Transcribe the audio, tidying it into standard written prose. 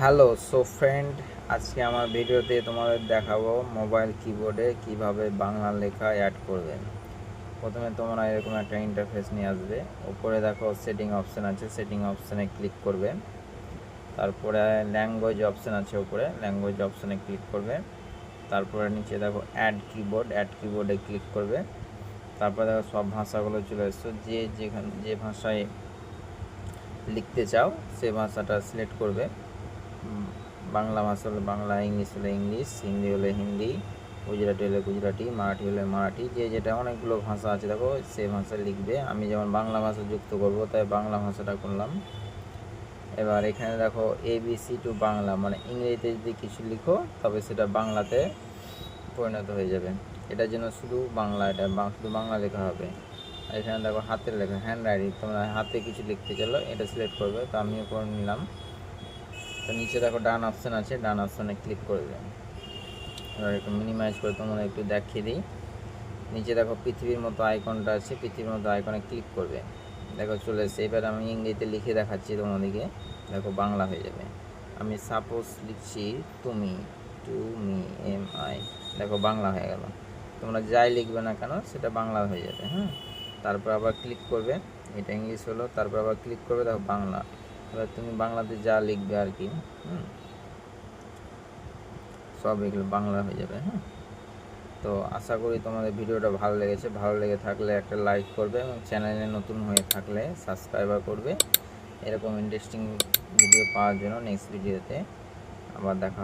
Hello friend, আজকে আমার ভিডিওতে তোমাদের দেখাবো মোবাইল কিবোর্ডে কিভাবে বাংলা লেখা অ্যাড করবেন। প্রথমে তোমরা এরকম একটা ইন্টারফেস নিয়ে আসবে। উপরে দেখো সেটিং অপশান আছে, সেটিং অপশানে ক্লিক করবে। তারপরে ল্যাঙ্গুয়েজ অপশান আছে, উপরে ল্যাঙ্গুয়েজ অপশানে ক্লিক করবে। তারপরে নিচে দেখো অ্যাড কিবোর্ডে ক্লিক করবে। তারপরে দেখো সব ভাষাগুলো চলে এসছো, যে ভাষায় লিখতে চাও সে ভাষাটা সিলেক্ট করবে। বাংলা ভাষা হলে বাংলা, ইংলিশ হলে ইংলিশ, হিন্দি হলে হিন্দি, গুজরাটি হলে গুজরাটি, মারাঠি হলে মারাঠি, যে যেটা অনেকগুলো ভাষা আছে দেখো সে ভাষা লিখবে। আমি যেমন বাংলা ভাষা যুক্ত করব তাই বাংলা ভাষাটা করলাম। এবার এখানে দেখো ABC টু বাংলা, মানে ইংরেজিতে যদি কিছু লিখো তবে সেটা বাংলাতে পরিণত হয়ে যাবে। এটার জন্য শুধু বাংলা, শুধু বাংলা লেখা হবে। আর এখানে দেখো হাতের লেখা, হ্যান্ড রাইটিং, তোমরা হাতে কিছু লিখতে চলো এটা সিলেক্ট করবে। তো আমিও করে নিলাম। তো নিচে দেখো ডান অপশান আছে, ডান অপশানে ক্লিক করে দেবেন। এবার একটু মিনিমাইজ করে তোমাদের একটু দেখিয়ে দিই। নিচে দেখো পৃথিবীর মতো আইকনটা আছে, পৃথিবীর মতো আইকনে ক্লিক করবে। দেখো চলে এসেছে। এবার আমি ইংরেজিতে লিখে দেখাচ্ছি তোমাদেরকে, দেখো বাংলা হয়ে যাবে। আমি সাপোজ লিখছি তুমি, MI, দেখো বাংলা হয়ে গেল। তোমরা যাই লিখবে না কেন সেটা বাংলা হয়ে যাবে। তারপর আবার ক্লিক করবে, এটা ইংলিশ হলো। তারপর আবার ক্লিক করবে, দেখো বাংলা। এবার তুমি বাংলাতে যা লিখবে আর কি, সব এগুলো বাংলা হয়ে যাবে। তো আশা করি তোমাদের ভিডিওটা ভালো লেগেছে। ভালো লেগে থাকলে একটা লাইক করবে এবং চ্যানেলে নতুন হয়ে থাকলে সাবস্ক্রাইবার করবে। এরকম ইন্টারেস্টিং ভিডিও পাওয়ার জন্য নেক্সট ভিডিওতে আবার দেখা